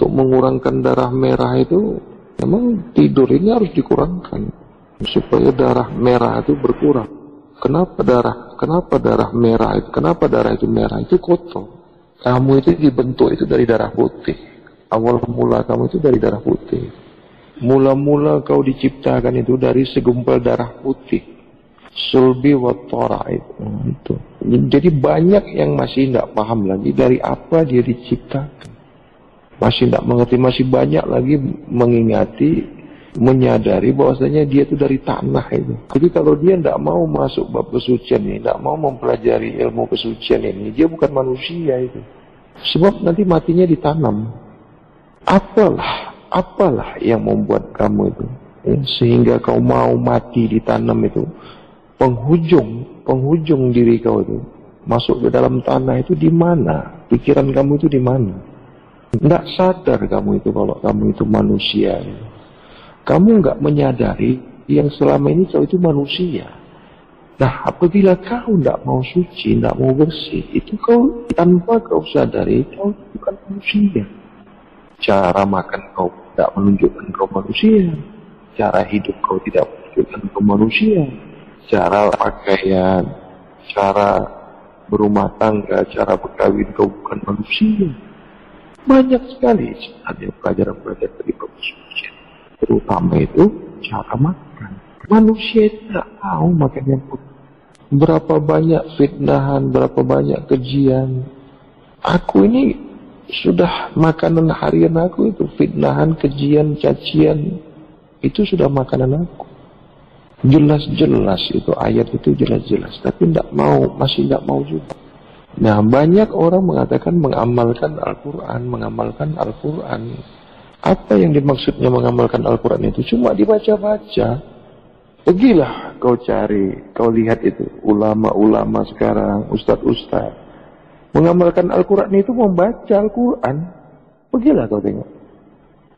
untuk mengurangkan darah merah itu, memang tidur ini harus dikurangkan supaya darah merah itu berkurang. Kenapa darah merah itu? Kenapa darah itu merah? Itu kotor. Kamu itu dibentuk itu dari darah putih. Awal mula kamu itu dari darah putih. Mula-mula kau diciptakan itu dari segumpal darah putih. Sulbi wa tara'id. Itu. Jadi banyak yang masih tidak paham lagi dari apa dia diciptakan. Masih tidak mengerti, masih banyak lagi mengingati, menyadari bahwasanya dia itu dari tanah itu. Jadi kalau dia tidak mau masuk bab kesucian ini, tidak mau mempelajari ilmu kesucian ini, dia bukan manusia itu. Sebab nanti matinya ditanam. Apalah yang membuat kamu itu, ya, sehingga kau mau mati ditanam itu. Penghujung diri kau itu masuk ke dalam tanah itu di mana? Pikiran kamu itu di mana? Tidak sadar kamu itu kalau kamu itu manusia. Kamu nggak menyadari yang selama ini kau itu manusia. Nah, apabila kau tidak mau suci, tidak mau bersih, itu kau tanpa kau sadari kau bukan manusia. Cara makan kau tidak menunjukkan kau manusia. Cara hidup kau tidak menunjukkan kau manusia. Cara pakaian, cara berumah tangga, cara berkawin kau bukan manusia. Banyak sekali ada pelajaran-pelajaran dari kesucian. Terutama itu cara makan. Manusia itu tidak tahu makan yang putih. Berapa banyak fitnahan, berapa banyak kejian. Aku ini sudah makanan harian aku itu. Fitnahan, kejian, cacian. Itu sudah makanan aku. Jelas-jelas itu ayat itu jelas-jelas. Tapi masih tidak mau juga. Nah, banyak orang mengatakan mengamalkan Al-Quran. Apa yang dimaksudnya mengamalkan Al-Quran itu? Cuma dibaca-baca. Pergilah kau cari, kau lihat itu. Ulama-ulama sekarang, ustaz-ustaz. Mengamalkan Al-Quran itu membaca Al-Quran. Pergilah kau tengok.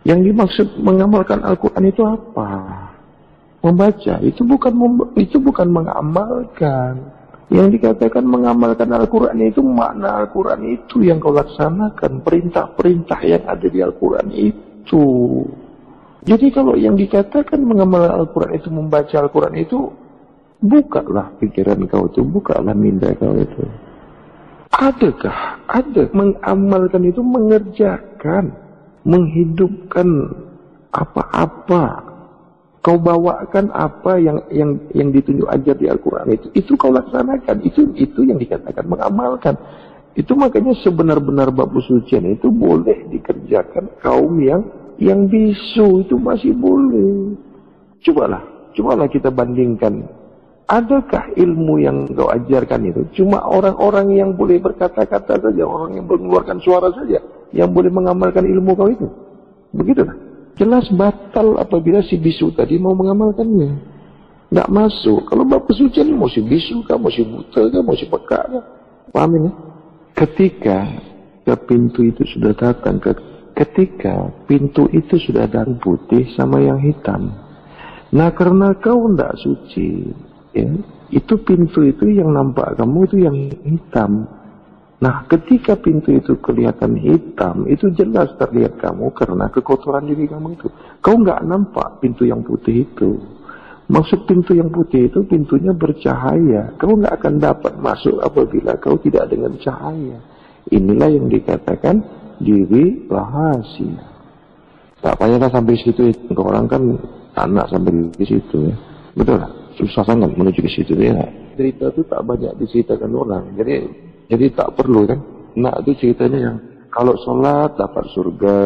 Yang dimaksud mengamalkan Al-Quran itu apa? Membaca. Itu bukan mengamalkan. Yang dikatakan mengamalkan Al-Quran itu makna Al-Quran itu yang kau laksanakan. Perintah-perintah yang ada di Al-Quran itu. Jadi kalau yang dikatakan mengamalkan Al-Quran itu, membaca Al-Quran itu, bukalah pikiran kau itu, bukalah minda kau itu. Ada mengamalkan itu mengerjakan, menghidupkan apa-apa. Kau bawakan apa yang ditunjuk ajar di Al-Quran itu kau laksanakan. Itu yang dikatakan mengamalkan. Itu makanya sebenar-benar bab kesucian itu boleh dikerjakan kaum yang bisu, itu masih boleh. Cobalah kita bandingkan. Adakah ilmu yang kau ajarkan itu cuma orang-orang yang boleh berkata-kata saja, orang yang mengeluarkan suara saja yang boleh mengamalkan ilmu kau itu? Begitulah. Jelas batal apabila si bisu tadi mau mengamalkannya. Tidak masuk. Kalau bab kesucian mau si bisu kah, mau si buta kah, mau si pekak kah. Paham ini? Ketika pintu itu sudah datang, ketika pintu itu sudah datang putih sama yang hitam. Nah, karena kau tidak suci, ya, itu pintu itu yang nampak kamu itu yang hitam. Nah, ketika pintu itu kelihatan hitam, itu jelas terlihat kamu karena kekotoran diri kamu itu. Kau nggak nampak pintu yang putih itu. Maksud pintu yang putih itu pintunya bercahaya. Kau nggak akan dapat masuk apabila kau tidak dengan cahaya. Inilah yang dikatakan diri rahasia. Tak payahlah sampai situ. Orang kan anak sampai di situ ya. Betul lah. Susah sangat menuju ke situ ya. Cerita itu tak banyak diceritakan orang. Jadi tak perlu kan. Nak itu ceritanya yang kalau sholat dapat surga.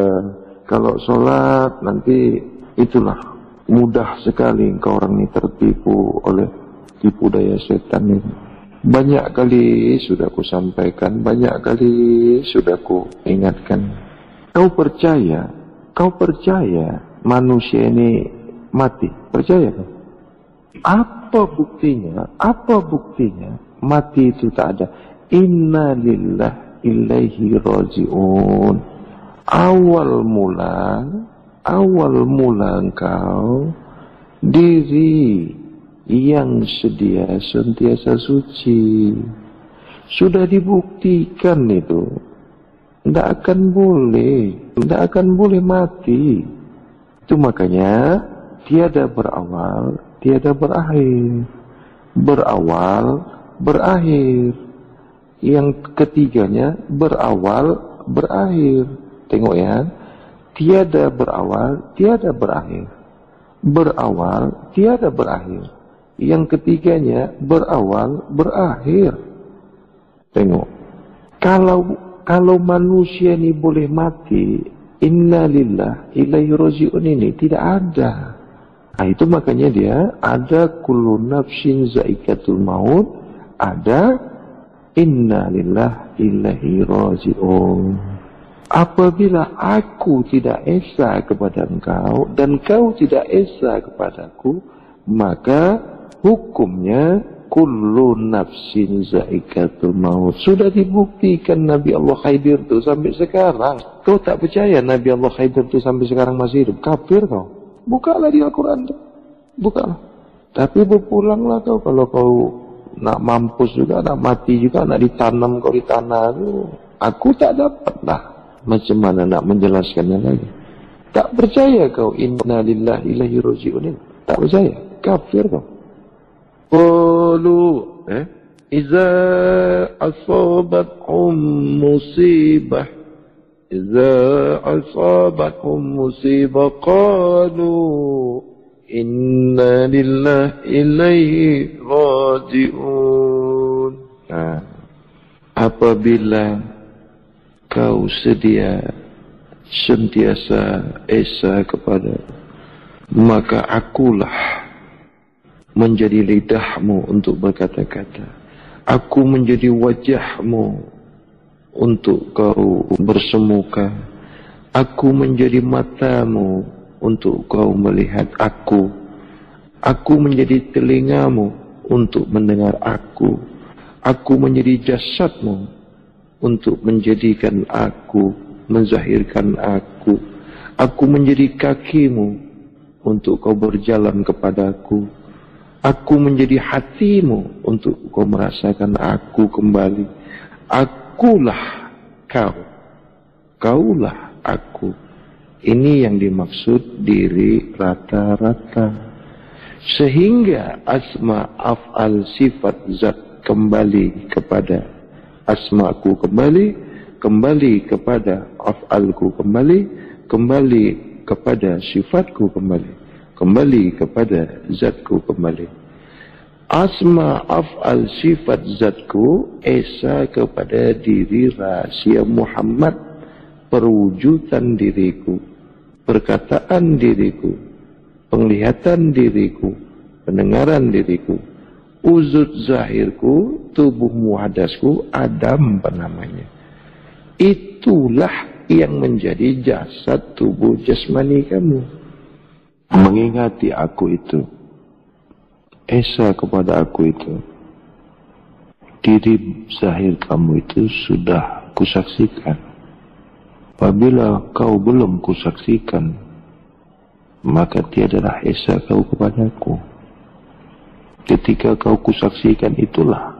Kalau sholat nanti itulah mudah sekali engkau orang ini tertipu oleh tipu daya setan ini. Banyak kali sudah ku sampaikan, banyak kali sudah ku ingatkan. Kau percaya manusia ini mati? Percaya kan? Apa buktinya? Mati itu tak ada. Inna lillah ilaihi raji'un. Awal mula engkau diri yang sentiasa suci. Sudah dibuktikan itu. Tidak akan boleh. Tidak akan boleh mati. Itu makanya tiada berawal, tiada berakhir. Berawal, berakhir. Yang ketiganya berawal, berakhir. Tengok ya. Tiada berawal, tiada berakhir. Berawal, tiada berakhir. Yang ketiganya berawal, berakhir. Tengok. Kalau manusia ini boleh mati, inna lillah ilaihi raji'un ini tidak ada. Nah, itu makanya dia ada kullu nafsin zaikatul maut, ada inna lillah ilaihi raji'un. Apabila aku tidak esa kepada engkau dan kau tidak esa kepadaku, maka hukumnya kullu nafsin zaikatul maut. Sudah dibuktikan Nabi Allah Khidir itu sampai sekarang. Kau tak percaya Nabi Allah Khidir itu sampai sekarang masih hidup? Kafir kau. Bukalah di Al-Quran itu. Bukalah. Tapi berpulanglah kau. Kalau kau nak mampus juga, nak mati juga, nak ditanam kau di tanah itu. Aku tak dapat lah. Macam mana nak menjelaskannya lagi? Tak percaya kau inna lillahi ilaihi raji'un. Tak percaya. Kafir kau. Qalu iza asabathum musibah qalu inna lillahi ilaihi raji'un. Apabila kau sentiasa esa kepada, maka akulah menjadi lidahmu untuk berkata-kata. Aku menjadi wajahmu untuk kau bersemuka. Aku menjadi matamu untuk kau melihat aku. Aku menjadi telingamu untuk mendengar aku. Aku menjadi jasadmu untuk menjadikan aku, menzahirkan aku. Aku menjadi kakimu untuk kau berjalan kepadaku. Aku menjadi hatimu untuk kau merasakan aku kembali. Akulah kau. Kaulah aku. Ini yang dimaksud diri rata-rata. Sehingga asma af'al sifat zat kembali kepada asmaku kembali kepada af'alku kembali kepada sifatku kembali kepada zatku kembali. Asma af'al sifat zatku esa kepada diri rahasia Muhammad, perwujudan diriku, perkataan diriku, penglihatan diriku, pendengaran diriku, wujud zahirku, tubuh muhadasku, Adam namanya. Itulah yang menjadi jasad tubuh jasmani kamu. Mengingati aku itu, esa kepada aku itu, diri zahir kamu itu sudah kusaksikan. Apabila kau belum kusaksikan, maka tiadalah esa kau kepadaku. Ketika kau kusaksikan itulah,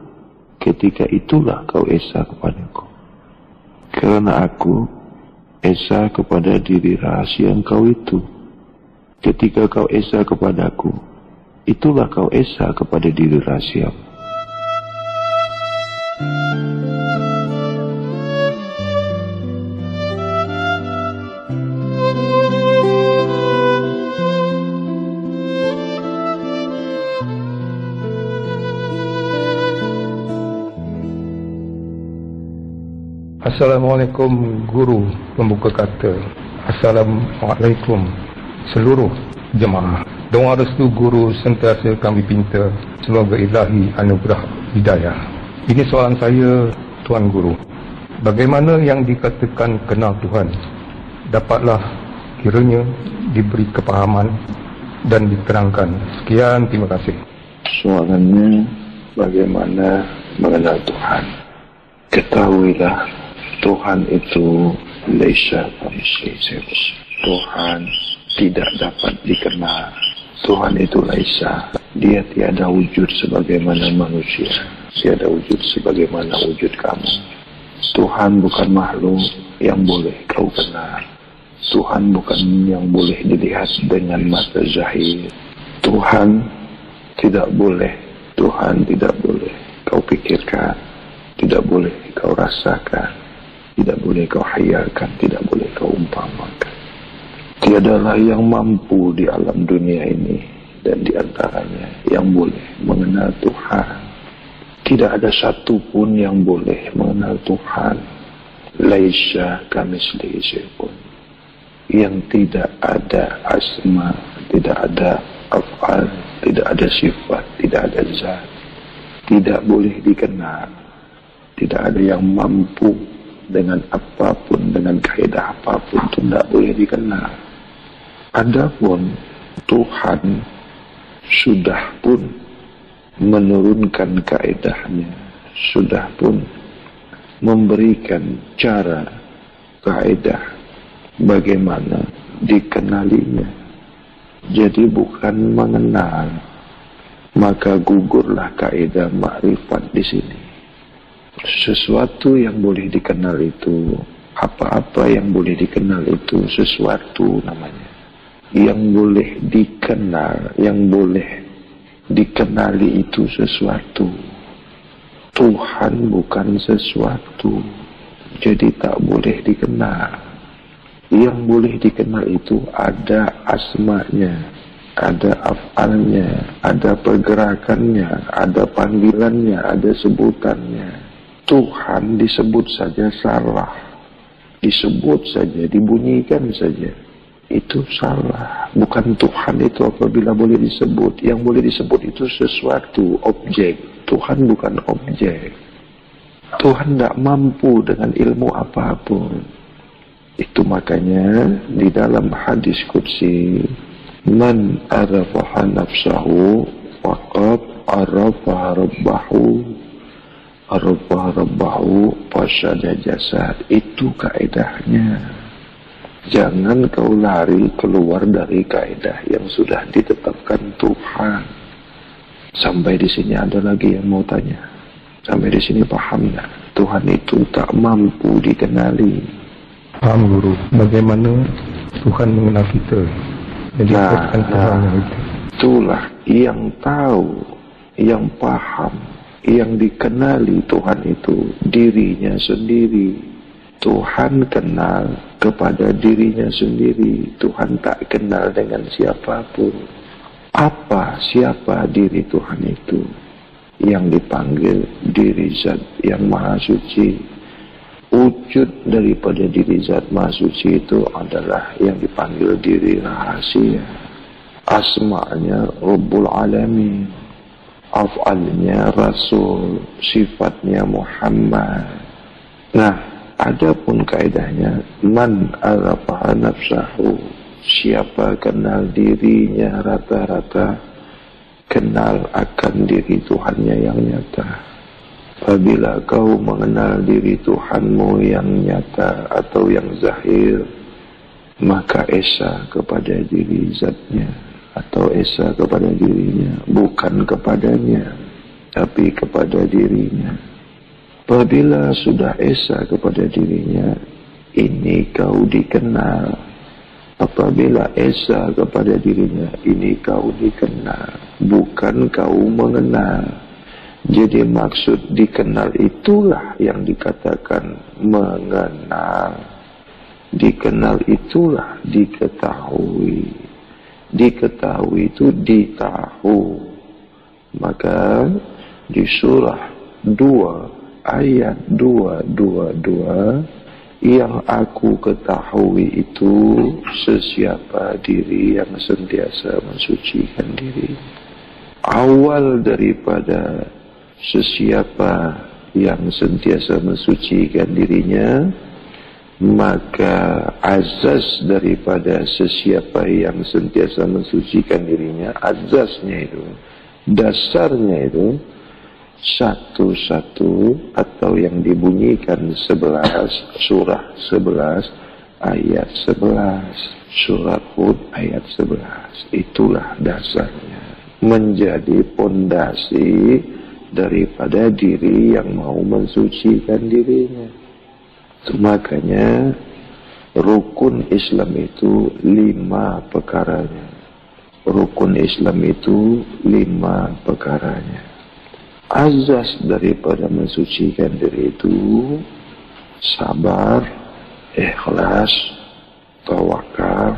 ketika itulah kau esa kepadaku. Karena aku esa kepada diri rahasia engkau itu. Ketika kau esa kepadaku, itulah kau esa kepada diri rahasiamu. Assalamualaikum guru pembuka kata. Assalamualaikum seluruh jemaah. Doa restu guru sentiasa kami pinta, semoga ilahi anugerah hidayah. Ini soalan saya, Tuan Guru. Bagaimana yang dikatakan kenal Tuhan dapatlah kiranya diberi kepahaman dan diterangkan. Sekian, terima kasih. Soalannya, bagaimana mengenal Tuhan? Ketahuilah, Tuhan itu laisa kamitslihi. Tuhan tidak dapat dikenal. Tuhan itu laisa. Dia tiada wujud sebagaimana manusia. Tiada wujud sebagaimana wujud kamu. Tuhan bukan makhluk. yang boleh kau kenal. Tuhan bukan yang boleh dilihat dengan mata zahir. Tuhan tidak boleh kau pikirkan, tidak boleh kau rasakan, tidak boleh kau hayalkan, tidak boleh kau umpamakan. Tiadalah yang mampu di alam dunia ini dan di antaranya yang boleh mengenal Tuhan. Tidak ada satu pun yang boleh mengenal Tuhan. Laisa kamitslihi syai'un. Yang tidak ada asma, tidak ada af'al, tidak ada sifat, tidak ada zat. Tidak boleh dikenal. Tidak ada yang mampu dengan apapun, dengan kaidah apapun itu tidak boleh dikenal. Adapun Tuhan sudah pun menurunkan kaedahnya, sudah pun memberikan cara, kaedah bagaimana dikenalinya. Jadi bukan mengenal, maka gugurlah kaedah makrifat di sini. Sesuatu yang boleh dikenal itu, apa-apa yang boleh dikenal itu sesuatu namanya. Yang boleh dikenal, yang boleh dikenali itu sesuatu. Tuhan bukan sesuatu, jadi tak boleh dikenal. Yang boleh dikenal itu ada asmanya, ada af'alnya, ada pergerakannya, ada panggilannya, ada sebutannya. Tuhan disebut saja salah, disebut saja, dibunyikan saja, itu salah. Bukan Tuhan itu apabila boleh disebut. Yang boleh disebut itu sesuatu, objek. Tuhan bukan objek. Tuhan tidak mampu dengan ilmu apapun. Itu makanya di dalam hadis qudsi, man arafaha nafsahu faqad arafaha rabbahu, arafaha rabbahu fasyada jasad. Itu kaedahnya. Jangan kau lari keluar dari kaedah yang sudah ditetapkan Tuhan. Sampai di sini ada lagi yang mau tanya. Sampai di sini paham tak? Tuhan itu tak mampu dikenali. Paham Guru. Bagaimana Tuhan mengenal kita? Jadi Tuhan itu. Itulah yang tahu, yang paham, yang dikenali Tuhan itu dirinya sendiri. Tuhan kenal kepada dirinya sendiri. Tuhan tak kenal dengan siapapun. Siapa diri Tuhan itu? Yang dipanggil diri Zat yang Maha Suci. Wujud daripada diri Zat Maha Suci itu adalah yang dipanggil diri rahasia. Asma'nya Rabbul Alamin, af'alnya Rasul, sifatnya Muhammad. Nah, adapun kaidahnya, man arafaha nafsahu, siapa kenal dirinya rata-rata kenal akan diri Tuhannya yang nyata. Apabila kau mengenal diri Tuhanmu yang nyata atau yang zahir, maka esa kepada diri zatnya atau esa kepada dirinya, bukan kepadanya tapi kepada dirinya. Apabila sudah esa kepada dirinya, ini kau dikenal. Apabila esa kepada dirinya, ini kau dikenal, bukan kau mengenal. Jadi maksud dikenal itulah yang dikatakan mengenal. Dikenal itulah diketahui. Diketahui itu ditahu. Maka di surah 2 ayat 222, yang aku ketahui itu sesiapa diri yang sentiasa mensucikan diri. Awal daripada sesiapa yang sentiasa mensucikan dirinya, maka azas daripada sesiapa yang sentiasa mensucikan dirinya, azasnya itu, dasarnya itu satu-satu atau yang dibunyikan 11, surah 11 ayat 11, surah Hud ayat 11. Itulah dasarnya, menjadi pondasi daripada diri yang mau mensucikan dirinya. Makanya rukun Islam itu 5 perkaranya. Rukun Islam itu 5 perkaranya. Azas daripada mensucikan diri itu sabar, ikhlas, tawakal,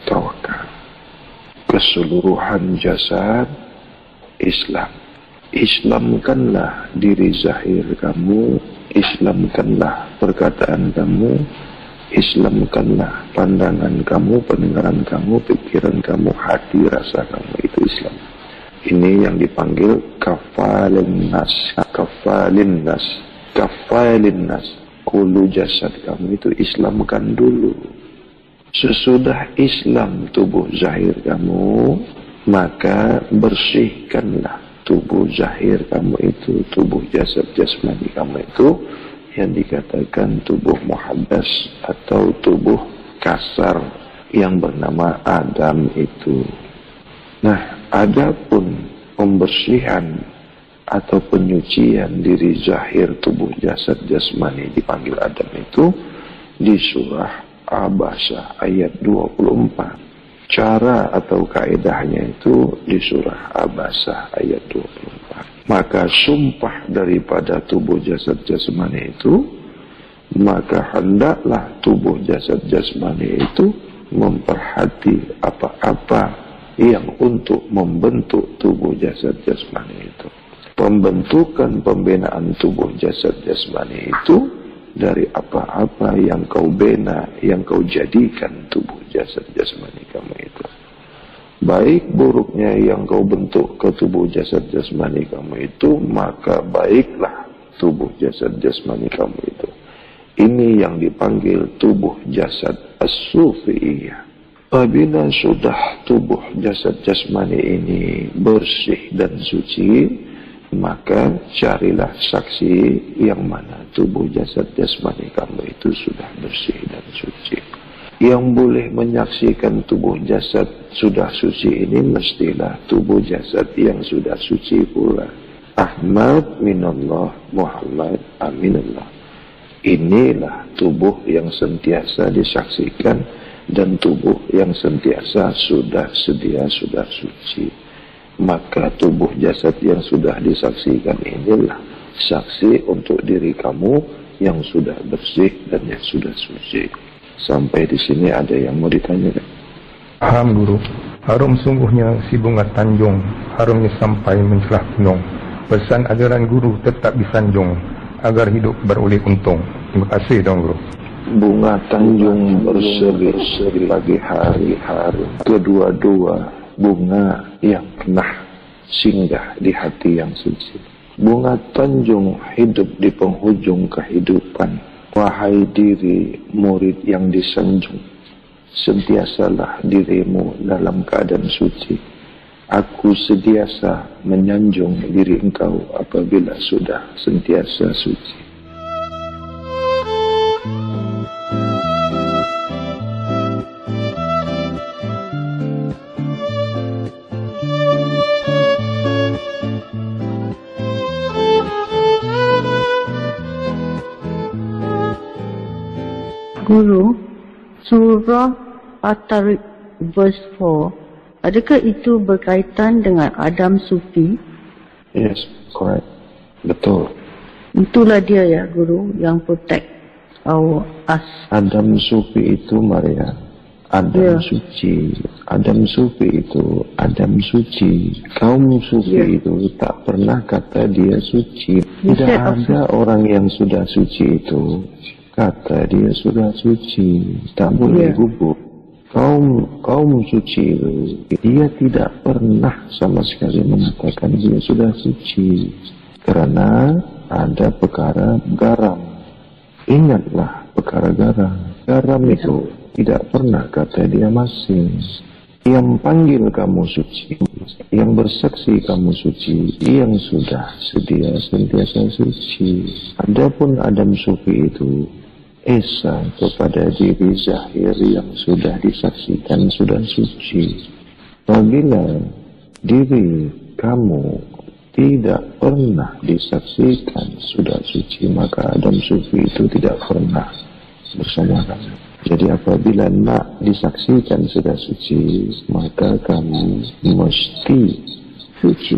tawakal. Keseluruhan jasad Islam. Islamkanlah diri zahir kamu, Islamkanlah perkataan kamu, Islamkanlah pandangan kamu, pendengaran kamu, pikiran kamu, hati, rasa kamu. Itu Islam. Ini yang dipanggil kafalin nas. Kafalin nas. Kafalin nas. Kulu jasad kamu itu Islamkan dulu. Sesudah Islam tubuh zahir kamu, maka bersihkanlah tubuh zahir kamu itu, tubuh jasad jasmani kamu itu, yang dikatakan tubuh muhaddas atau tubuh kasar yang bernama Adam itu. Nah, adapun pembersihan atau penyucian diri zahir tubuh jasad jasmani dipanggil Adam itu di surah Abasa ayat 24. Cara atau kaedahnya itu di surah Abasa ayat 24. Maka sumpah daripada tubuh jasad jasmani itu, maka hendaklah tubuh jasad jasmani itu memperhati apa-apa yang untuk membentuk tubuh jasad jasmani itu. Pembentukan pembinaan tubuh jasad jasmani itu dari apa-apa yang kau bina, yang kau jadikan tubuh jasad jasmani kamu itu. Baik buruknya yang kau bentuk ke tubuh jasad jasmani kamu itu, maka baiklah tubuh jasad jasmani kamu itu. Ini yang dipanggil tubuh jasad as-sufiyah. Apabila sudah tubuh jasad jasmani ini bersih dan suci, maka carilah saksi yang mana tubuh jasad jasmani kamu itu sudah bersih dan suci. Yang boleh menyaksikan tubuh jasad sudah suci ini mestilah tubuh jasad yang sudah suci pula. Ahmad minallah, Muhammad aminallah. Inilah tubuh yang sentiasa disaksikan dan tubuh yang sentiasa sudah suci. Maka tubuh jasad yang sudah disaksikan inilah saksi untuk diri kamu yang sudah bersih dan yang sudah suci. Sampai di sini ada yang mau ditanyakan? Paham Guru. Harum sungguhnya si bunga Tanjung, harumnya sampai mencelah gunung. Pesan ajaran Guru tetap disanjung agar hidup beroleh untung. Terima kasih dong Guru. Bunga Tanjung berseri pagi hari-hari, kedua-dua bunga yang pernah singgah di hati yang suci. Bunga Tanjung hidup di penghujung kehidupan. Wahai diri murid yang disanjung, sentiasalah dirimu dalam keadaan suci. Aku sentiasa menyanjung diri engkau apabila sudah sentiasa suci. Guru, surah At-Tariq verse 4, adakah itu berkaitan dengan Adam Sufi? Yes, correct. Betul. Itulah dia ya Guru yang protect us. Adam Sufi itu Maria. Adam suci. Adam Sufi itu Adam suci. Kaum Sufi itu tak pernah kata dia suci. Tidak ada orang yang sudah suci itu kata dia sudah suci, tak boleh gubuk. Kaum suci itu dia tidak pernah sama sekali mengatakan dia sudah suci, karena ada perkara garam. Ingatlah perkara garam. Garam itu tidak pernah kata dia masing. Yang panggil kamu suci, yang bersaksi kamu suci, yang sudah sedia sentiasa suci. Adapun Adam Sufi itu esa kepada diri zahir yang sudah disaksikan sudah suci. Apabila diri kamu tidak pernah disaksikan sudah suci, maka Adam Sufi itu tidak pernah bersama kamu. Jadi apabila nak disaksikan sudah suci, maka kamu mesti Suci.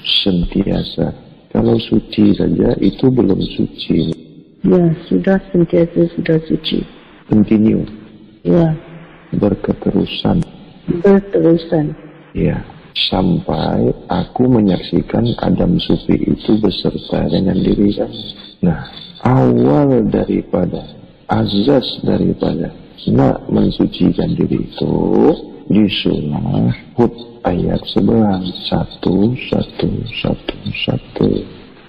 sentiasa. Kalau suci saja itu belum suci. Ya, sudah sentiasa sudah suci. Continue, Ya, berketerusan. berterusan. Ya, sampai aku menyaksikan Adam Sufi itu beserta dengan diri kamu. Nah, awal daripada azas daripada nak mensucikan diri itu di surah Hud ayat 11 1.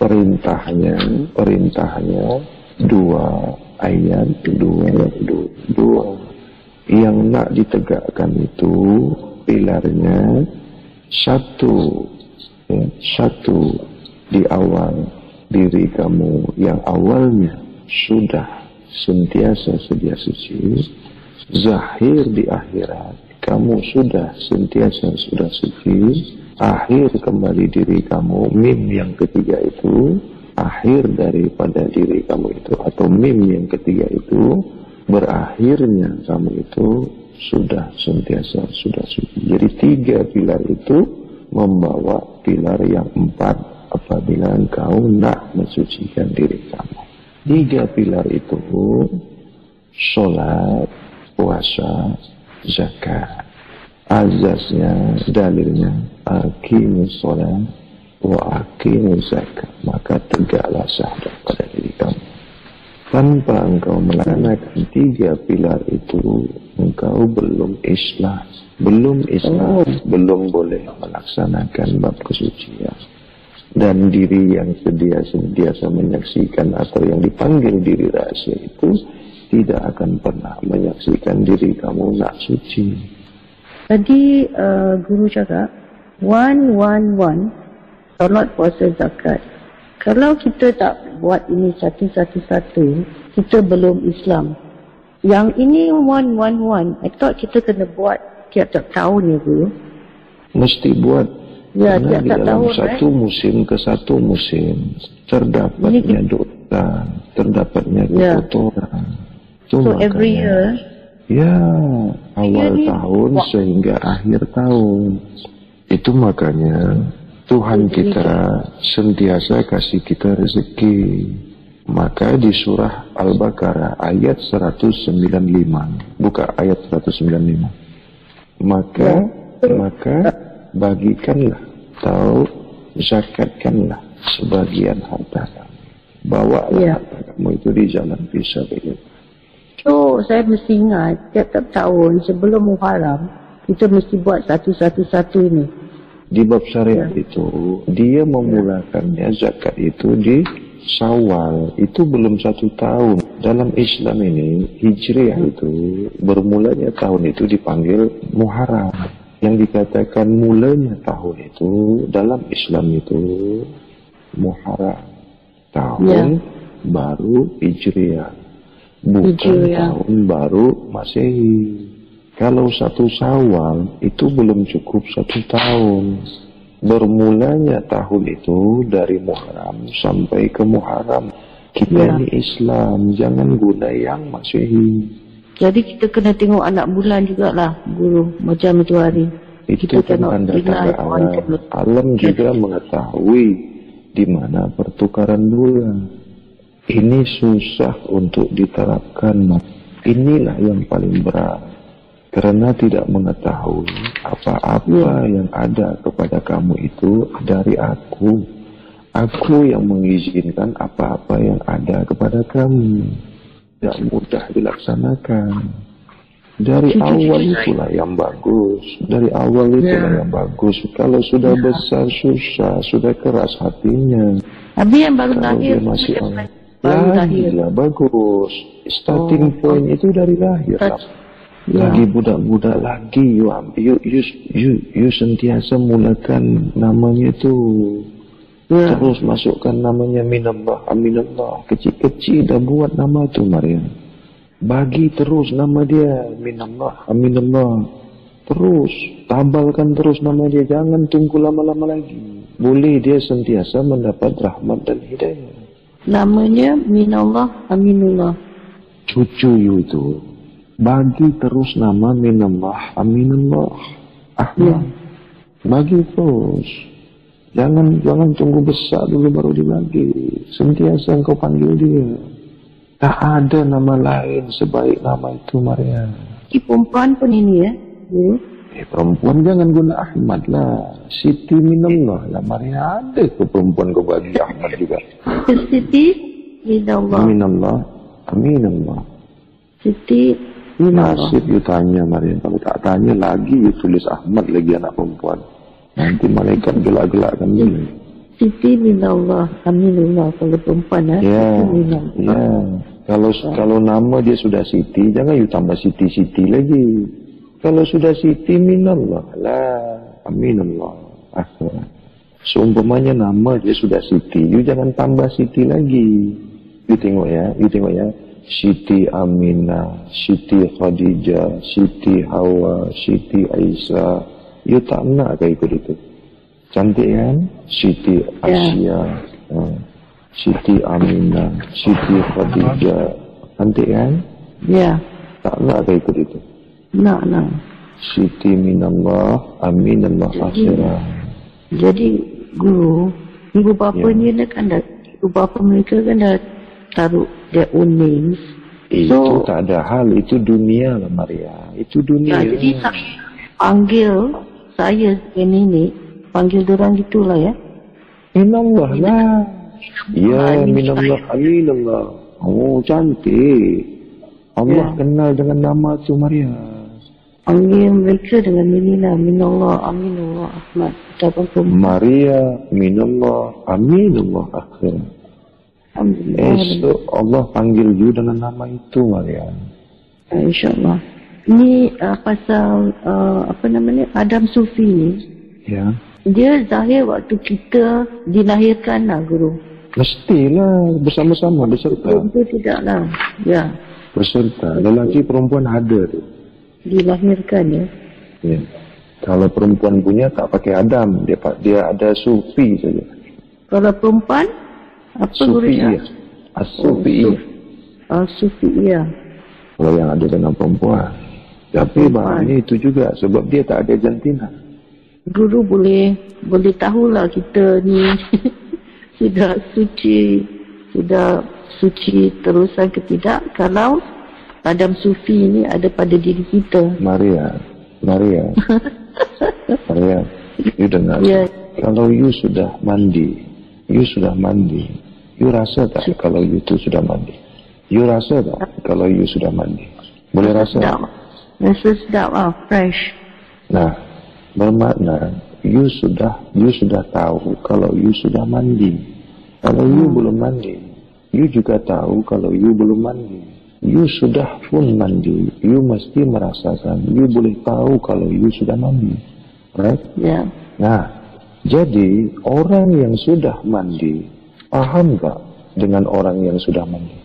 Perintahnya 2 ayat 2. Yang nak ditegakkan itu pilarnya 1 di awal diri kamu yang awalnya sudah sentiasa sedia suci, zahir di akhirat kamu sudah sentiasa sudah suci, akhir kembali diri kamu mim yang ketiga itu, akhir daripada diri kamu itu atau mim yang ketiga itu, berakhirnya kamu itu sudah sentiasa sudah suci. Jadi 3 pilar itu membawa pilar yang 4 apabila engkau nak mensucikan diri kamu. 3 pilar itu sholat, puasa, zakat. Azasnya, dalilnya aqimus sholat wa aqimus zakat. Maka tegaklah syahadat pada diri kamu. Tanpa engkau melaksanakan 3 pilar itu, engkau belum Islam. Belum belum boleh melaksanakan bab kesucian. Dan diri yang sentiasa menyaksikan atau yang dipanggil diri rahasia itu tidak akan pernah menyaksikan diri kamu nak suci. Tadi guru cakap 111 solat, puasa, zakat. Kalau kita tak buat ini satu-satu, kita belum Islam. Yang ini 111, I thought kita kena buat tiap-tiap tahun ya guru. Mesti buat. Ya, Karena di tiap-tiap dalam tahun, satu musim ke satu musim terdapatnya dosa, terdapatnya kekotoran. Itu So makanya, every year. ya, awal Jadi, tahun sehingga akhir tahun. Itu makanya Tuhan kita sentiasa kasih kita rezeki. Maka di surah Al-Baqarah ayat 195, buka ayat 195. Maka bagikanlah atau zakatkanlah sebagian harta kamu. Bawalah harta kamu itu di jalan fisabilillah. So saya mesti ingat tiap-tiap tahun sebelum Muharram kita mesti buat satu-satu ini. Di bab syariat itu dia memulakannya zakat itu di Syawal, itu belum 1 tahun. Dalam Islam ini Hijriah itu bermulanya tahun itu dipanggil Muharram. Yang dikatakan mulanya tahun itu dalam Islam itu Muharram, tahun baru Hijriah, bukan tahun baru Masehi. Kalau 1 Syawal itu belum cukup 1 tahun. Bermulanya tahun itu dari Muharram sampai ke Muharram. Kita ini Islam, jangan guna yang Masehi. Jadi kita kena tengok anak bulan jugalah guru, macam itu hari. Itu Kita kan tengok tanda-tanda alam. Alam juga mengetahui di mana pertukaran bulan. Ini susah untuk diterapkan. Inilah yang paling berat. Karena tidak mengetahui apa-apa yang ada kepada kamu itu dari aku. Aku yang mengizinkan apa-apa yang ada kepada kamu. Tidak mudah dilaksanakan. Dari awal itulah yang bagus. Dari awal itulah yang bagus. Kalau sudah besar susah, sudah keras hatinya. Habis yang baru lahir masih lahir lah bagus. Starting point itu dari lahir. Lagi budak-budak lagi you sentiasa mulakan namanya itu. Terus masukkan namanya minallah, aminallah. Kecil-kecil dah buat nama tu Maryam. Bagi terus nama dia minallah, aminallah. Terus tabalkan terus nama dia, jangan tunggu lama-lama lagi. boleh dia sentiasa mendapat rahmat dan hidayah. Namanya Minallah Aminullah. Cucu you itu bagi terus nama Minallah Aminullah Ahmad. Bagi terus. Jangan tunggu besar dulu baru dibagi. Sentiasa engkau panggil dia. Tak ada nama lain sebaik nama itu, Maria. Perempuan pun ini ya, Guru. Perempuan jangan guna Ahmad lah. Siti Minallah lah, Maria. Ada ke perempuan kau bagi Ahmad juga? Siti Minallah. Minallah Aminullah. Siti Ini nasib you tanya, Maria. Kalau tak tanya lagi, you tulis Ahmad lagi anak perempuan. Nanti malaikat gelak-gelakkan dia. Siti Minallah Aminullah. Kalau perempuan Ya, Siti Minallah. ya. Kalau nama dia sudah Siti, jangan you tambah Siti-Siti lagi. Kalau sudah Siti Minallah lah, Aminullah. Seumpamanya nama dia sudah Siti, you jangan tambah Siti lagi. You tengok ya. Siti Aminah, Siti Khadijah, Siti Hawa, Siti Aisyah. You tak nak ke ikut itu? Cantik kan? Siti Asia, Siti Aminah, Siti Khadijah. Cantik kan? Ya. Tak nak ke ikut itu? Nak. Siti Minallah Aminullah Akhirah. Jadi Guru, ibu bapa ni kan dah, ibu bapa mereka kan dah taruh their own names. Itu tak ada hal, itu dunia lah, Maria. Itu dunia. Jadi panggil saya nenek, panggil dorang gitulah ya. Minallah lah. Ya, Minallah Aminullah. Oh, cantik. Allah kenal dengan nama tu, Maria. Panggil mereka dengan Minallah Aminullah Ahmad. Maria Minallah Aminullah Akhir. Esok Allah panggil you dengan nama itu, Maria. InsyaAllah. Ini pasal Adam Sufi ni. Ya. Dia zahir waktu kita dilahirkan lah, Guru. Mestilah bersama-sama, beserta. Itu tidaklah. Ya. Beserta. Lelaki perempuan ada tu. Dilahirkan ya. Ya. Kalau perempuan punya tak pakai Adam, dia ada Sufi saja. Kalau perempuan apa Guru? Sufi. As-Sufi. Sufi ya. Kalau yang ada dengan perempuan. Tapi bahannya itu juga sebab dia tak ada jantina. Guru boleh tahulah kita ni sudah suci terusan ke tidak kalau Adam Sufi ni ada pada diri kita. Maria, you dengar. Ya. Kalau you sudah mandi, you rasa tak kalau you tu sudah mandi? You rasa tak kalau you sudah mandi? Boleh rasa? Rasa sedap fresh. Nah, bermakna you sudah tahu kalau you sudah mandi. Kalau you belum mandi, you juga tahu kalau you belum mandi. You sudah pun mandi, you mesti merasakan, you boleh tahu kalau you sudah mandi. Right? Ya. Nah, jadi orang yang sudah mandi, paham tak dengan orang yang sudah mandi?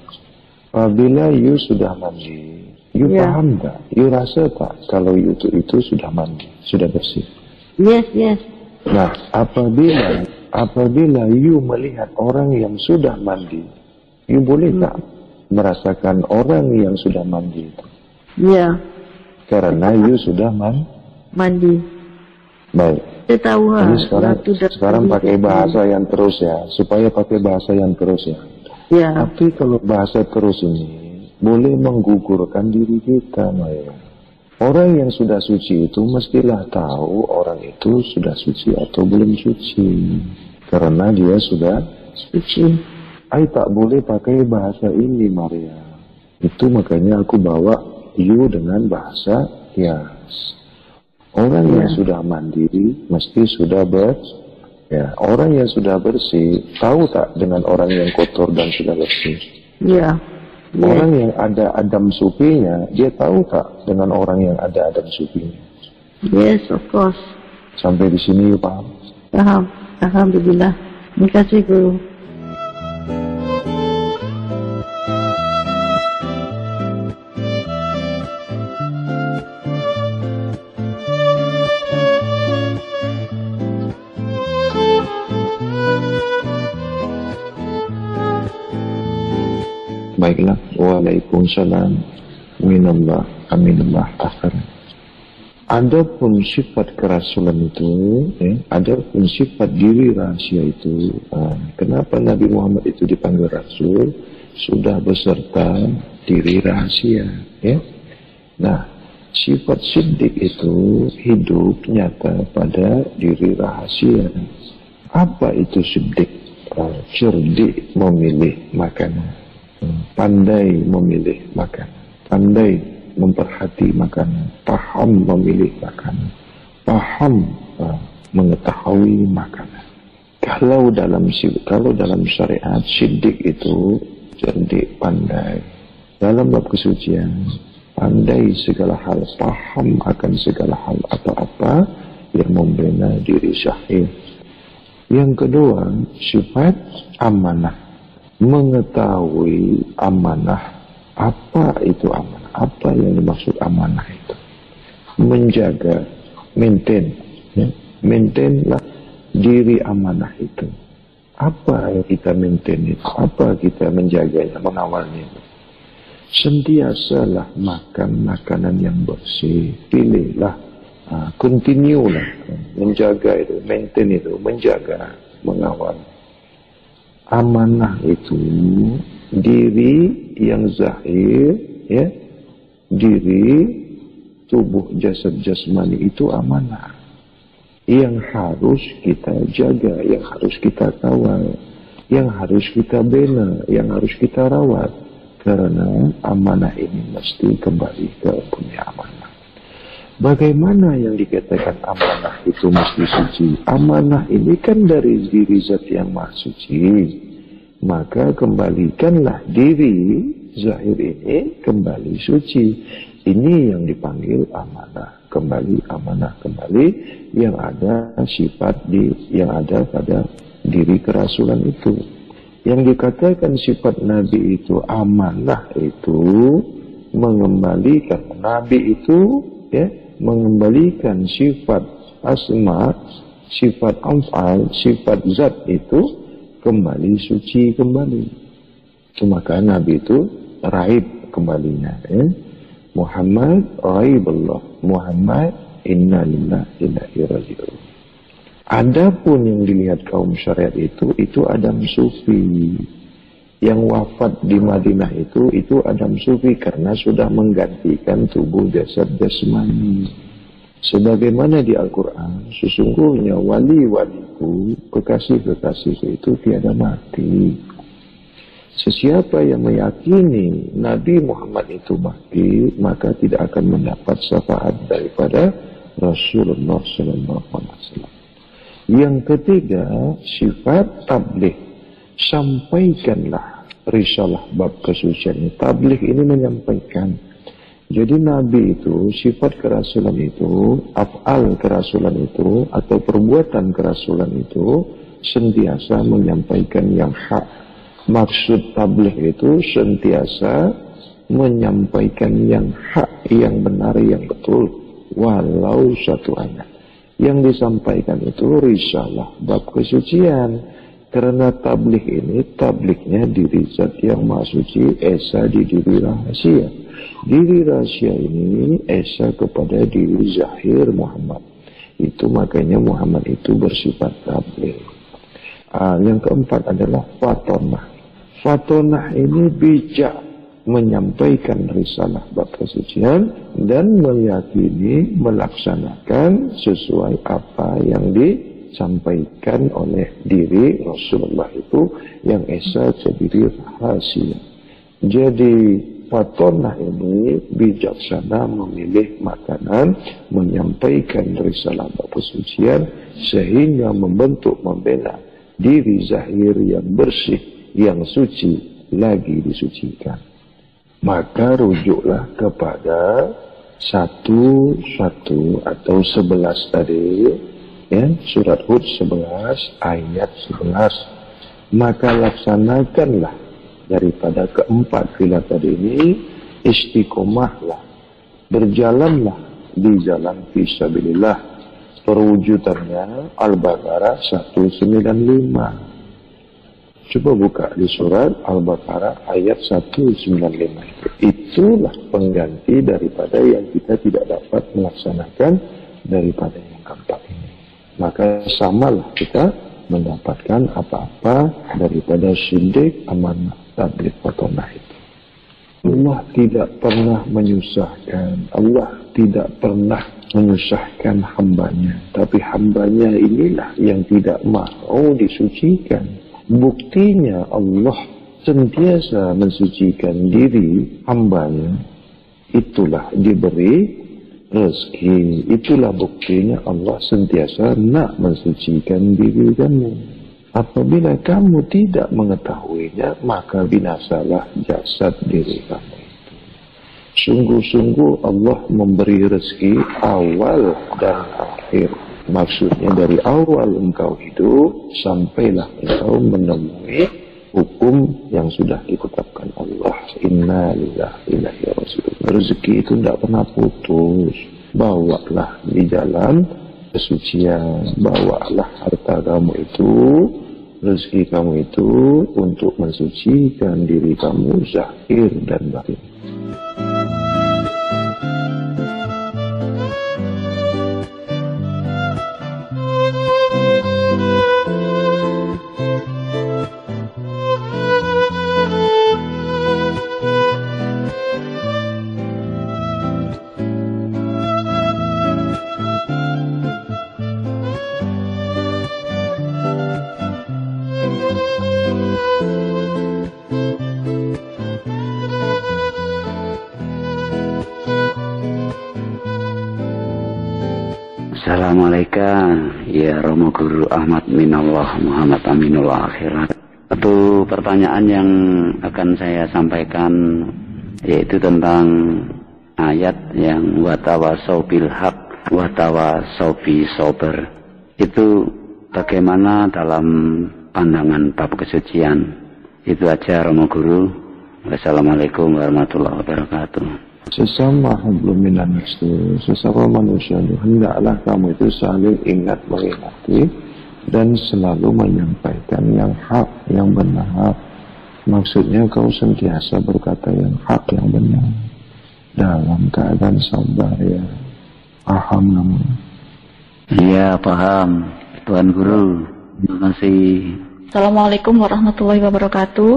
Apabila you sudah mandi, you paham tak? You rasa tak kalau you itu sudah mandi, sudah bersih? Yes. Nah, apabila you melihat orang yang sudah mandi, you boleh tak merasakan orang yang sudah mandi itu? Ya. Karena you sudah mandi. Baik. Kita tahu Jadi sekarang pakai bahasa yang terus ya, supaya pakai bahasa yang terus ya. Ya. Tapi kalau bahasa terus ini boleh menggugurkan diri kita, Maya. Orang yang sudah suci itu mestilah tahu orang itu sudah suci atau belum suci. Karena dia sudah suci. I tak boleh pakai bahasa ini, Maria. Itu makanya aku bawa you dengan bahasa Yas. Orang yang sudah mandiri mesti sudah orang yang sudah bersih tahu tak dengan orang yang kotor dan sudah bersih? Ya. Orang yang ada Adam Sufinya, dia tahu tak dengan orang yang ada Adam Sufinya? Yes, of course. Sampai di sini you paham? Paham. Alhamdulillah. Terima kasih, Guru. Baiklah, waalaikumsalam minallah aminallah akhir. Adapun sifat kerasulan itu, adapun sifat diri rahasia itu, kenapa Nabi Muhammad itu dipanggil Rasul? Sudah beserta diri rahasia, ya. Nah, sifat siddiq itu hidup nyata pada diri rahasia. Apa itu siddiq? Cerdik memilih makanan, pandai memilih makanan, pandai memperhati makanan, paham memilih makanan, paham mengetahui makanan. Kalau dalam syariat siddiq itu cerdik, pandai dalam bab kesucian, pandai segala hal, paham akan segala hal apa-apa yang membina diri syahid. Yang kedua, sifat amanah, mengetahui amanah. Apa itu amanah? Apa yang dimaksud amanah itu? Menjaga, maintain, ya? Maintainlah diri amanah itu. Apa yang kita maintain itu? Apa kita menjaganya, mengawalnya itu? Sentiasalah makan makanan yang bersih. Pilihlah, continue lah, menjaga itu, maintain itu, menjaga, mengawal. Amanah itu diri yang zahir, ya, diri tubuh jasad jasmani itu amanah yang harus kita jaga, yang harus kita kawal, yang harus kita bina, yang harus kita rawat, karena amanah ini mesti kembali ke punya amanah. Bagaimana yang dikatakan amanah itu mesti suci? Amanah ini kan dari diri zat yang maha suci. Maka kembalikanlah diri zahir ini kembali suci. Ini yang dipanggil amanah. Kembali amanah, kembali yang ada sifat yang ada pada diri kerasulan itu. Yang dikatakan sifat Nabi itu amanah itu mengembalikan Nabi itu, ya, mengembalikan sifat asma, sifat af'al, sifat zat itu kembali suci kembali. Maka Nabi itu raib kembalinya, ya. Muhammad raibullah, Muhammad inna lillahi wa inna ilaihi raji'un. Adapun yang dilihat kaum syariat itu Adam Sufi. Yang wafat di Madinah itu Adam Sufi karena sudah menggantikan tubuh jasad jasmani. Sebagaimana di Al-Quran, sesungguhnya wali-waliku, kekasih-kekasihku itu tiada mati. Sesiapa yang meyakini Nabi Muhammad itu mati, maka tidak akan mendapat syafaat daripada Rasulullah SAW. Yang ketiga, sifat tabligh. Sampaikanlah risalah bab kesucian. Tabligh ini menyampaikan. Jadi Nabi itu, sifat kerasulan itu, af'al kerasulan itu, atau perbuatan kerasulan itu, sentiasa menyampaikan yang hak. Maksud tabligh itu sentiasa menyampaikan yang hak, yang benar, yang betul, walau satu ayat. Yang disampaikan itu risalah bab kesucian. Karena tabligh ini, tablighnya diri zat yang maha suci, esa di diri rahasia. Diri rahasia ini esa kepada diri zahir Muhammad. Itu makanya Muhammad itu bersifat tabligh. Yang keempat adalah fatonah. Fatonah ini bijak menyampaikan risalah bab kesucian dan meyakini, melaksanakan sesuai apa yang disampaikan oleh diri Rasulullah itu yang esa diri rahasia. Jadi fatonah ini bijaksana memilih makanan, menyampaikan risalah bab kesucian sehingga membentuk, membina diri zahir yang bersih, yang suci, lagi disucikan. Maka rujuklah kepada 1 atau 11 tadi, ya, surat Hud 11 ayat 11. Maka laksanakanlah daripada keempat filah tadi ini, istiqomahlah, berjalanlah di jalan fisabilillah. Perwujudannya Al-Baqarah 195. Coba buka di surat Al-Baqarah ayat 195. Itulah pengganti daripada yang kita tidak dapat melaksanakan daripada yang keempat ini. Maka samalah kita mendapatkan apa-apa daripada syirik, amanah, tabligh, watonah itu. Allah tidak pernah menyusahkan. Allah tidak pernah menyusahkan hambanya. Tapi hambanya inilah yang tidak mau disucikan. Buktinya Allah sentiasa mensucikan diri hambanya. Itulah diberi rezeki. Itulah buktinya Allah sentiasa nak mensucikan diri kamu. Apabila kamu tidak mengetahuinya, maka binasalah jasad diri kamu itu. Sungguh-sungguh Allah memberi rezeki awal dan akhir. Maksudnya dari awal engkau hidup, sampailah engkau menemui hukum yang sudah ditetapkan Allah. Inna lillahi wa inna ilaihi raji'un. Rezeki itu tidak pernah putus. Bawalah di jalan kesucian. Bawalah harta kamu itu, rezeki kamu itu untuk mensucikan diri kamu zahir dan batin. Assalamualaikum, ya Romo Guru Ahmad Minallah Muhammad Aminullah Akhirat. Satu pertanyaan yang akan saya sampaikan yaitu tentang ayat yang watawasau bil haq watawasau bis sabr. Itu bagaimana dalam pandangan bab kesucian? Itu aja Romo Guru. Wassalamualaikum warahmatullahi wabarakatuh. Sesama hablum minan nas, sesama manusia itu hendaklah kamu itu saling ingat mengingati dan selalu menyampaikan yang hak, yang benar. Maksudnya kau sentiasa berkata yang hak, yang benar dalam keadaan sabar, ya. Paham kamu? Iya, paham Tuan Guru. Terima kasih. Assalamualaikum warahmatullahi wabarakatuh.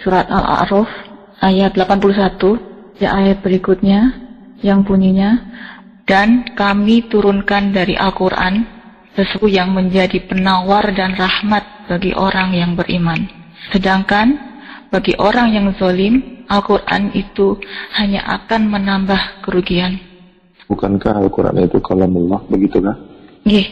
Surat Al-A'raf ayat 81. Ya, ayat berikutnya yang bunyinya, dan kami turunkan dari Al-Quran sesuatu yang menjadi penawar dan rahmat bagi orang yang beriman. Sedangkan bagi orang yang zalim, Al-Quran itu hanya akan menambah kerugian. Bukankah Al-Quran itu kalamullah, begitulah? Nggih.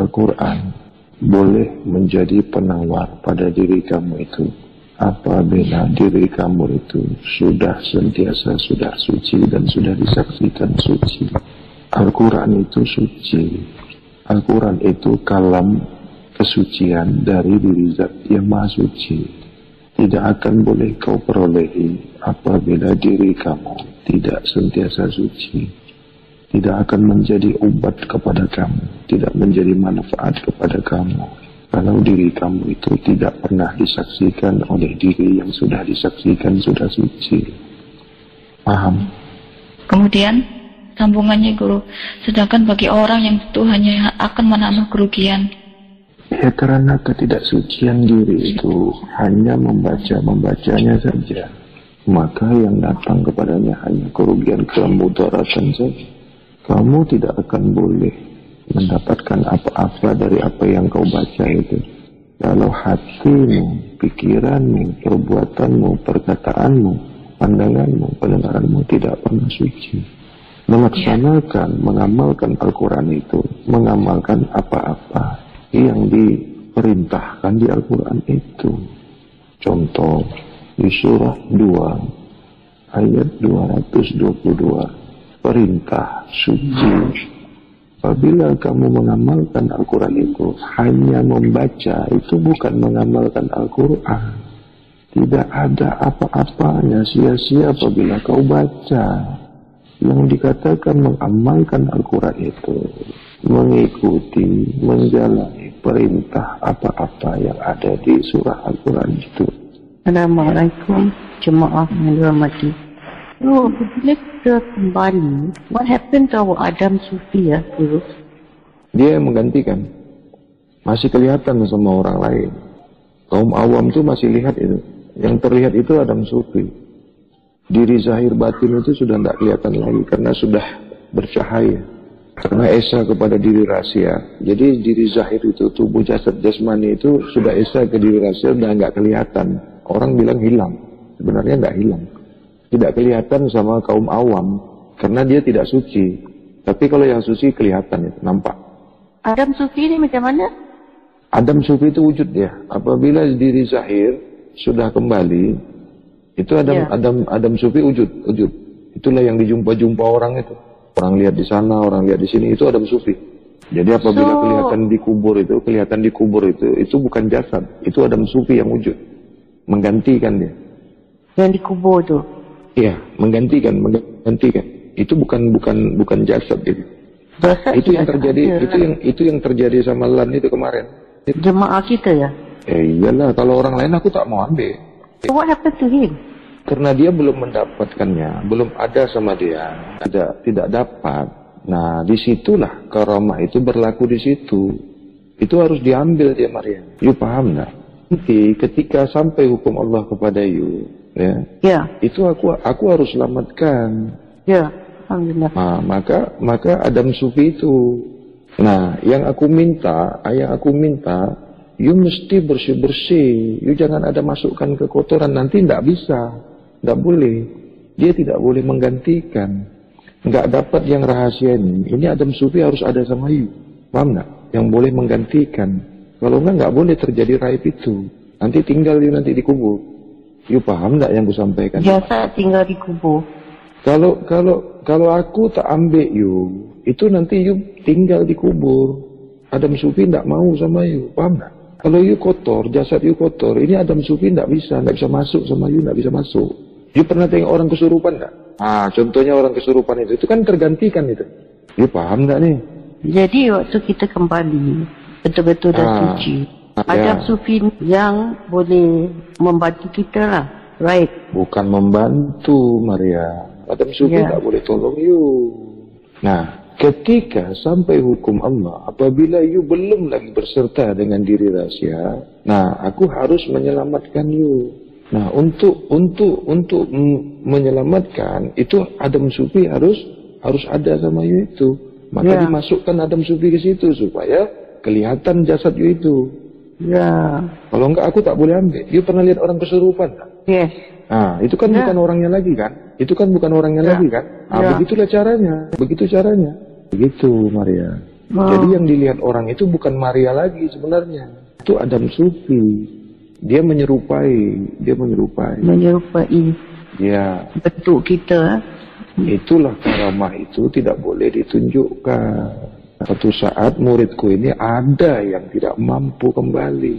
Al-Quran boleh menjadi penawar pada diri kamu itu apabila diri kamu itu sudah sentiasa sudah suci dan sudah disaksikan suci. Al-Quran itu suci. Al-Quran itu kalam kesucian dari diri zat yang maha suci. Tidak akan boleh kau perolehi apabila diri kamu tidak sentiasa suci. Tidak akan menjadi obat kepada kamu, tidak menjadi manfaat kepada kamu kalau diri kamu itu tidak pernah disaksikan oleh diri yang sudah disaksikan sudah suci. Paham? Kemudian sambungannya Guru, sedangkan bagi orang yang itu hanya akan menambah kerugian. Ya, karena ketidaksucian diri itu hanya membacanya saja, maka yang datang kepadanya hanya kerugian, kemudaratan saja. Kamu tidak akan boleh mendapatkan apa-apa dari apa yang kau baca itu kalau hatimu, pikiranmu, perbuatanmu, perkataanmu, pandanganmu, pendengaranmu tidak pernah suci. Melaksanakan, mengamalkan Al-Quran itu, mengamalkan apa-apa yang diperintahkan di Al-Quran itu. Contoh di surah 2 ayat 222, perintah suci. Apabila kamu mengamalkan Al-Quran itu hanya membaca, itu bukan mengamalkan Al-Quran. Tidak ada apa-apanya, sia-sia apabila kau baca. Yang dikatakan mengamalkan Al-Quran itu mengikuti, menjalani perintah apa-apa yang ada di surah Al-Quran itu. Assalamualaikum jemaah yang dirahmati. So, bila kita kembali, what happened to our Adam Sufi ya, Guru? Dia yang menggantikan. Masih kelihatan sama orang lain. Kaum awam tuh masih lihat itu. Yang terlihat itu Adam Sufi. Diri zahir batin itu sudah tidak kelihatan lagi karena sudah bercahaya. Karena esa kepada diri rahasia. Jadi diri zahir itu, tubuh jasad jasmani itu sudah esa ke diri rahasia, sudah nggak kelihatan. Orang bilang hilang. Sebenarnya nggak hilang. Tidak kelihatan sama kaum awam karena dia tidak suci. Tapi kalau yang suci kelihatan itu, nampak. Adam Sufi ini macam mana? Adam Sufi itu wujud dia. Apabila diri zahir sudah kembali, itu Adam Sufi wujud. Itulah yang dijumpa-jumpa orang itu. Orang lihat di sana, orang lihat di sini, itu Adam Sufi. Jadi apabila kelihatan di kubur itu bukan jasad, itu Adam Sufi yang wujud, menggantikan dia. Yang di kubur tu? Iya, menggantikan. Itu bukan jasad itu. Jasad itu yang terjadi, itu yang terjadi sama Lan itu kemarin. Jemaah kita ya? Iyalah, kalau orang lain aku tak mau ambil. So what happened to him? Karena dia belum mendapatkannya, belum ada sama dia, tidak dapat. Nah, disitulah karamah itu berlaku di situ. Itu harus diambil dia, Maria. You paham nggak? Nanti ketika sampai hukum Allah kepada you, ya, itu aku harus selamatkan. Ya, alhamdulillah. Nah, maka Adam Sufi itu. Nah, yang aku minta, you mesti bersih-bersih. You jangan ada masukkan ke kotoran, nanti tidak bisa. Tidak boleh. Dia tidak boleh menggantikan. Nggak dapat yang rahasia ini. Ini Adam Sufi harus ada sama you. Paham nggak? Yang boleh menggantikan. Kalau nggak boleh terjadi raib itu. Nanti tinggal you nanti di kubur. You paham nggak yang ku sampaikan? Jasad tinggal di kubur. Kalau aku tak ambil you, itu nanti you tinggal di kubur. Adam Sufi tidak mau sama you. Paham nggak? Kalau you kotor, jasad you kotor, ini Adam Sufi tidak bisa masuk sama you, tidak bisa masuk. You pernah tengok orang kesurupan nggak? Contohnya orang kesurupan itu kan tergantikan itu. You paham nggak nih? Jadi waktu kita kembali, betul-betul dah suci. Adam Sufi yang boleh membantu kita lah, right? Bukan membantu, Maria. Adam Sufi tak boleh tolong you. Nah, ketika sampai hukum Allah, apabila you belum lagi berserta dengan diri rahasia, nah aku harus menyelamatkan you. Nah, untuk menyelamatkan itu Adam Sufi harus ada sama you itu. Maka dimasukkan Adam Sufi ke situ supaya kelihatan jasad you itu. Ya. Kalau enggak aku tak boleh ambil. You pernah lihat orang kesurupan tak? Yes. Nah, itu kan bukan orangnya lagi kan? Itu kan bukan orangnya lagi kan? Begitulah caranya. Begitu, Maria. Jadi yang dilihat orang itu bukan Maria lagi sebenarnya. Itu Adam Sufi. Dia menyerupai. Ya. Bentuk kita. Itulah karamah itu tidak boleh ditunjukkan. Suatu saat muridku ini ada yang tidak mampu kembali.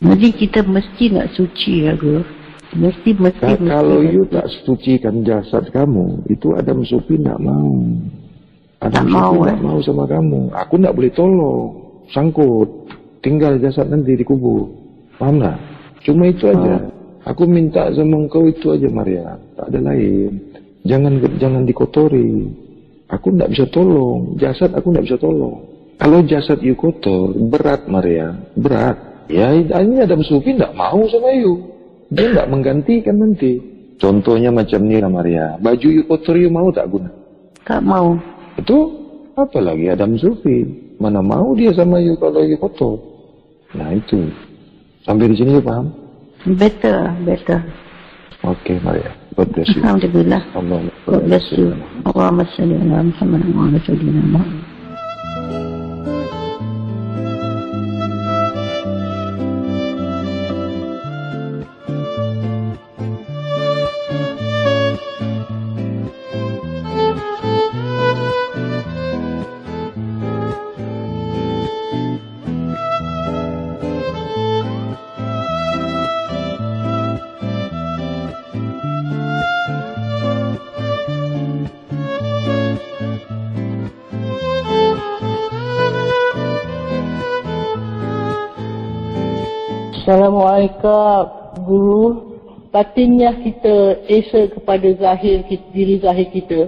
Jadi kita mesti nak suci ya, Guru. Mesti. Kalau you tak sucikan jasad kamu, itu Adam Sufi tak mau. Adam Sufi tak mau sama kamu. Aku tak boleh tolong. Sangkut. Tinggal jasad nanti di kubur. Paham tak? Cuma itu aja. Aku minta sama engkau itu aja, Maria. Tak ada lain. Jangan dikotori. Aku tidak bisa tolong. Jasad aku tidak bisa tolong. Kalau jasad you kotor, berat, Maria. Berat. Ya, ini Adam Sufi tidak mau sama you. Dia tidak menggantikan nanti. Contohnya macam ni lah, Maria. Baju you kotor, you mau tak guna? Tak mau. Itu apalagi Adam Sufi. Mana mau dia sama you kalau you kotor? Nah itu. Sampai di sini you paham? Better. Okay, Maria. God bless you. Alhamdulillah. God bless you. Allahumma salli ala Muhammad wa ala sayyidina Muhammad. Assalamualaikum Guru. Batinnya kita esa kepada diri zahir kita.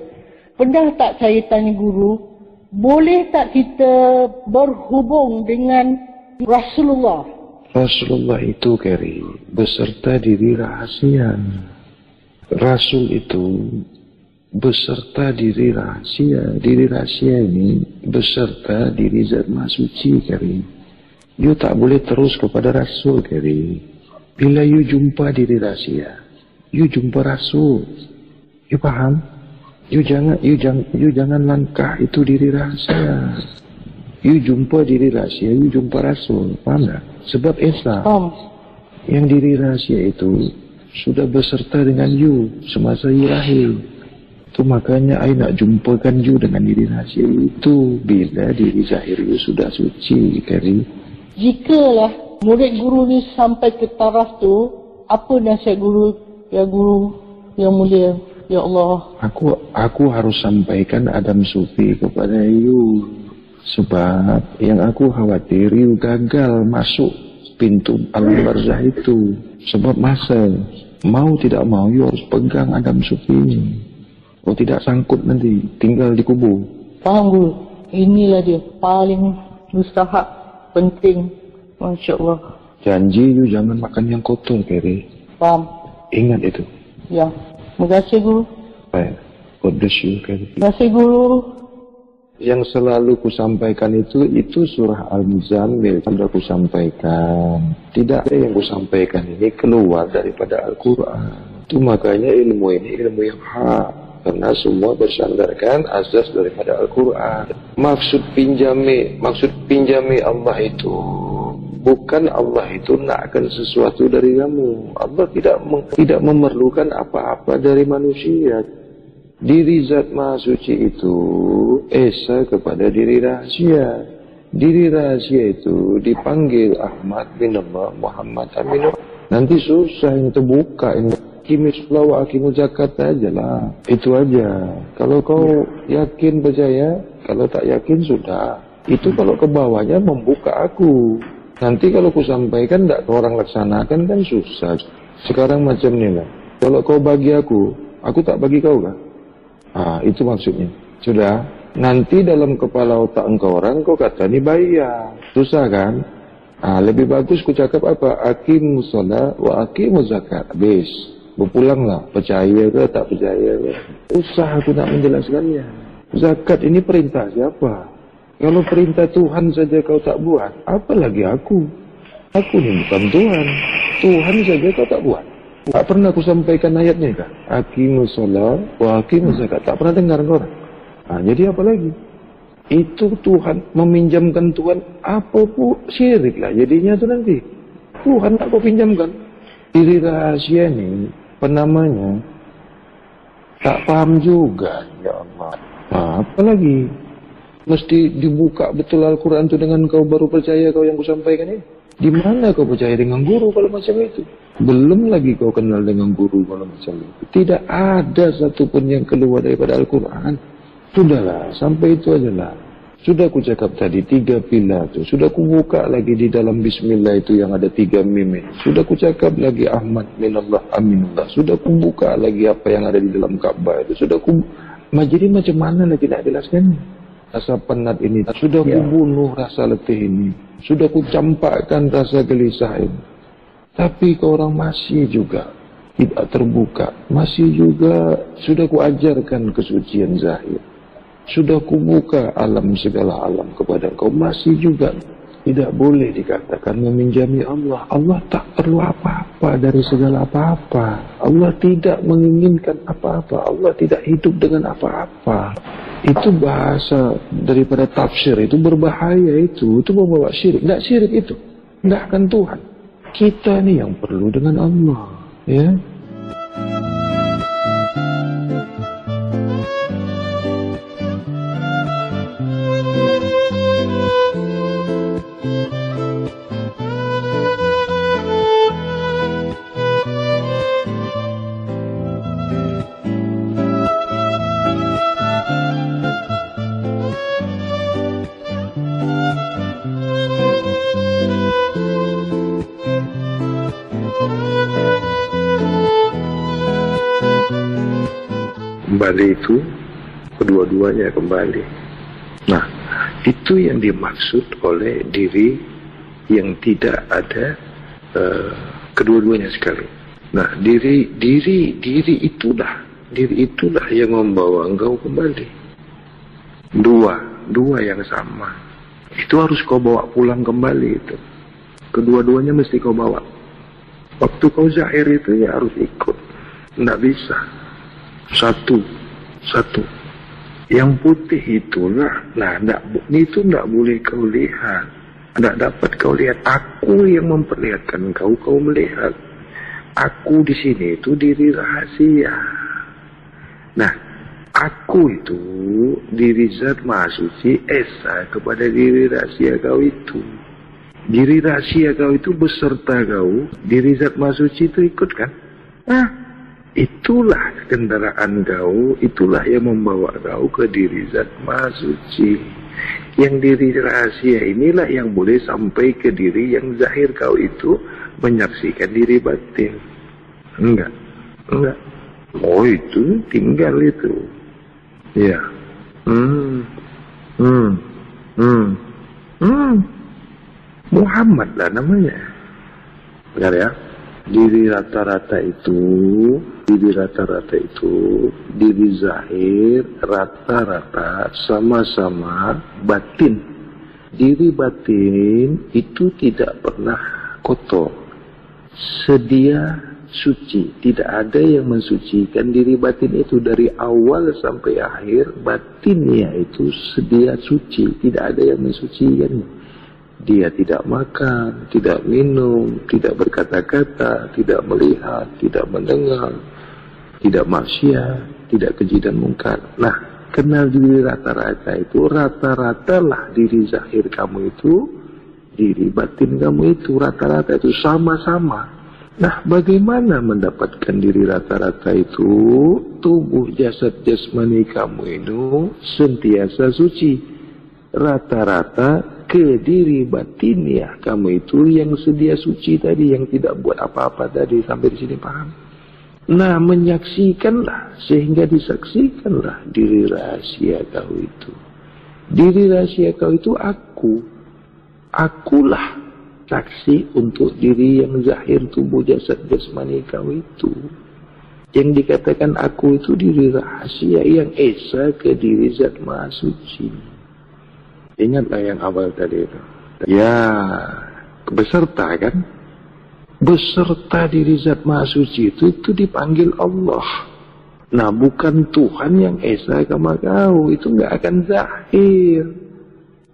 Pernah tak saya tanya Guru, boleh tak kita berhubung dengan Rasulullah? Rasulullah itu Keri beserta diri rahasia. Rasul itu beserta diri rahasia. Diri rahasia ini beserta diri zat maha suci Keri. You tak boleh terus kepada Rasul Keri. Bila you jumpa diri rahasia, you jumpa Rasul. You paham? You jangan langkah itu diri rahasia. You jumpa diri rahasia, you jumpa Rasul. Paham tak? Sebab Esa yang diri rahasia itu sudah beserta dengan you semasa you lahir. Itu makanya I nak jumpakan you dengan diri rahasia itu bila diri zahir you sudah suci Keri. Jikalah murid guru ni sampai ke taraf tu, apa nasihat guru yang mulia? Ya Allah, aku harus sampaikan Adam Sufi kepada you. Sebab yang aku khawatir you gagal masuk pintu alam barzah itu. Sebab masa mau tidak mau you harus pegang Adam Sufi ini. Oh tidak sangkut nanti tinggal di kubur. Faham Guru? Inilah dia paling mustahak, penting. Masya Allah. Janji you jangan makan yang kotor Keri. Faham. Ingat itu. Ya. Terima kasih Guru. Baik. God bless you Keri. Terima kasih Guru. Yang selalu kusampaikan itu surah Al-Muzammil sudah kusampaikan. Tidak ada yang kusampaikan ini keluar daripada Al-Quran. Itu makanya ilmu ini ilmu yang hak. Karena semua bersandarkan asas daripada Al-Quran. Maksud pinjami Allah itu bukan Allah itu nakkan sesuatu dari kamu. Allah tidak memerlukan apa-apa dari manusia. Diri zat maha suci itu esa kepada diri rahasia. Diri rahasia itu dipanggil Ahmad bin Allah Muhammad Aminullah. Nanti susah yang terbuka ini. Akimislah wa akimu zakat aja lah. Itu aja. Kalau kau yakin percaya, kalau tak yakin sudah. Itu kalau ke bawahnya membuka aku. Nanti kalau ku sampaikan tak orang laksanakan kan susah. Sekarang macam ni lah. Kalau kau bagi aku tak bagi kau kan? Itu maksudnya. Sudah. Nanti dalam kepala otak engkau orang kau kata ni bayar. Susah kan? Lebih bagus ku cakap apa? Aqimu shalah wa aqimu zakat. Habis. Berpulanglah, percaya ke tak percaya ke. Usah aku nak menjelaskannya. Zakat ini perintah siapa? Kalau perintah Tuhan saja kau tak buat, apa lagi aku? Aku ni bukan Tuhan. Tuhan saja kau tak buat. Tak pernah aku sampaikan ayatnya kan? Aqimus shalah wa aqimus zakat. Tak pernah dengar orang. Jadi apa lagi? Itu Tuhan meminjamkan Tuhan apa pun syirik lah jadinya tu nanti. Tuhan tak kau pinjamkan. Diri rahasia ni penamanya tak paham juga. Ya Allah. Apa lagi? Mesti dibuka betul Al-Quran tu dengan kau baru percaya kau yang kusampaikan ini. Di mana kau percaya dengan guru kalau macam itu? Belum lagi kau kenal dengan guru kalau macam itu. Tidak ada satupun yang keluar daripada Al-Quran. Sudahlah, sampai itu ajalah. Sudah ku cakap tadi 3 pilar tu. Sudah ku buka lagi di dalam Bismillah itu yang ada 3 mim. Sudah ku cakap lagi Ahmad minallah aminullah. Sudah ku buka lagi apa yang ada di dalam Ka'bah itu. Sudah ku jadi macam mana lagi nak jelaskannya? Rasa penat ini. Sudah ku bunuh rasa letih ini. Sudah ku campakkan rasa gelisah ini. Tapi kau orang masih juga tidak terbuka. Masih juga sudah ku ajarkan kesucian zahir. Sudah kubuka alam segala alam kepada kau. Masih juga tidak boleh dikatakan meminjami Allah. Allah tak perlu apa-apa dari segala apa-apa. Allah tidak menginginkan apa-apa. Allah tidak hidup dengan apa-apa. Itu bahasa daripada tafsir itu berbahaya itu. Itu membawa syirik. Tidak syirik itu. Tidak akan Tuhan. Kita ni yang perlu dengan Allah. Ya. Kembali itu kedua-duanya kembali. Nah, itu yang dimaksud oleh diri yang tidak ada kedua-duanya sekali. Nah, diri itulah yang membawa engkau kembali. Dua yang sama. Itu harus kau bawa pulang kembali itu. Kedua-duanya mesti kau bawa. Waktu kau zahir itu ya harus ikut. Nggak bisa. Satu. Yang putih itulah, itu nggak boleh kau lihat. Nggak dapat kau lihat. Aku yang memperlihatkan kau melihat. Aku di sini itu diri rahasia. Nah, aku itu diri zat maha suci esa kepada diri rahasia kau itu. Diri rahasia kau itu beserta kau, diri zat maha suci itu ikut kan? Nah, itulah kendaraan kau, itulah yang membawa kau ke diri zat maha suci. Yang diri rahasia inilah yang boleh sampai ke diri yang zahir kau itu menyaksikan diri batin. Enggak. Oh, itu tinggal itu. Ya. Muhammad lah namanya. Benar ya? Diri rata-rata itu, diri zahir rata-rata sama-sama batin. Diri batin itu tidak pernah kotor, sedia suci. Tidak ada yang mensucikan diri batin itu dari awal sampai akhir. Batinnya itu sedia suci, tidak ada yang mensucikannya. Dia tidak makan, tidak minum, tidak berkata-kata, tidak melihat, tidak mendengar, tidak maksiat, tidak keji dan mungkar. Nah, kenal diri rata-rata itu, rata-rata lah diri zahir kamu itu, diri batin kamu itu, rata-rata itu sama-sama. Nah, bagaimana mendapatkan diri rata-rata itu? Tubuh jasad jasmani kamu itu sentiasa suci. Rata-rata ke diri batin ya kamu itu yang sedia suci tadi, yang tidak buat apa-apa tadi. Sampai di sini paham? Nah, menyaksikanlah sehingga disaksikanlah diri rahasia kau itu. Diri rahasia kau itu akulah saksi untuk diri yang zahir tubuh jasad jasmani kau itu. Yang dikatakan aku itu diri rahasia yang esa ke diri zat maha suci. Ingatlah yang awal tadi itu. Ya, beserta kan? Beserta diri zat maha suci itu dipanggil Allah. Nah, bukan Tuhan yang esa sama kau. Itu nggak akan zahir.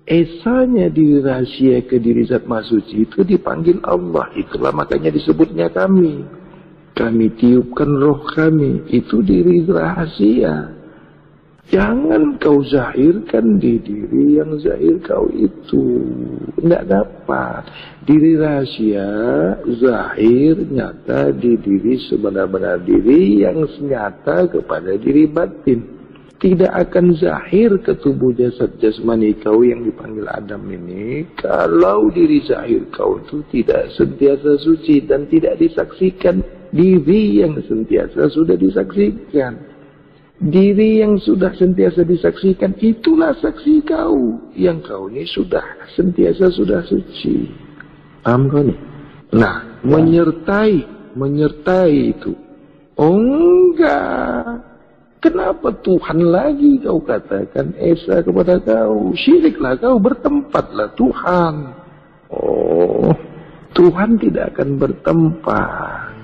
Esanya diri rahasia ke diri zat maha suci itu dipanggil Allah. Itulah makanya disebutnya kami. Kami tiupkan roh kami. Itu diri rahasia. Jangan kau zahirkan di diri yang zahir kau itu. Tidak dapat. Diri rahasia, zahir, nyata di diri sebenar-benar diri yang nyata kepada diri batin. Tidak akan zahir ke tubuh jasad jasmani kau yang dipanggil Adam ini kalau diri zahir kau itu tidak sentiasa suci dan tidak disaksikan diri yang sentiasa sudah disaksikan. Diri yang sudah sentiasa disaksikan itulah saksi kau. Yang kau ini sudah sentiasa sudah suci. Paham kau nih? Nah, menyertai itu. Oh enggak. Kenapa Tuhan lagi kau katakan esa kepada kau? Syiriklah kau, bertempatlah Tuhan. Oh, Tuhan tidak akan bertempat.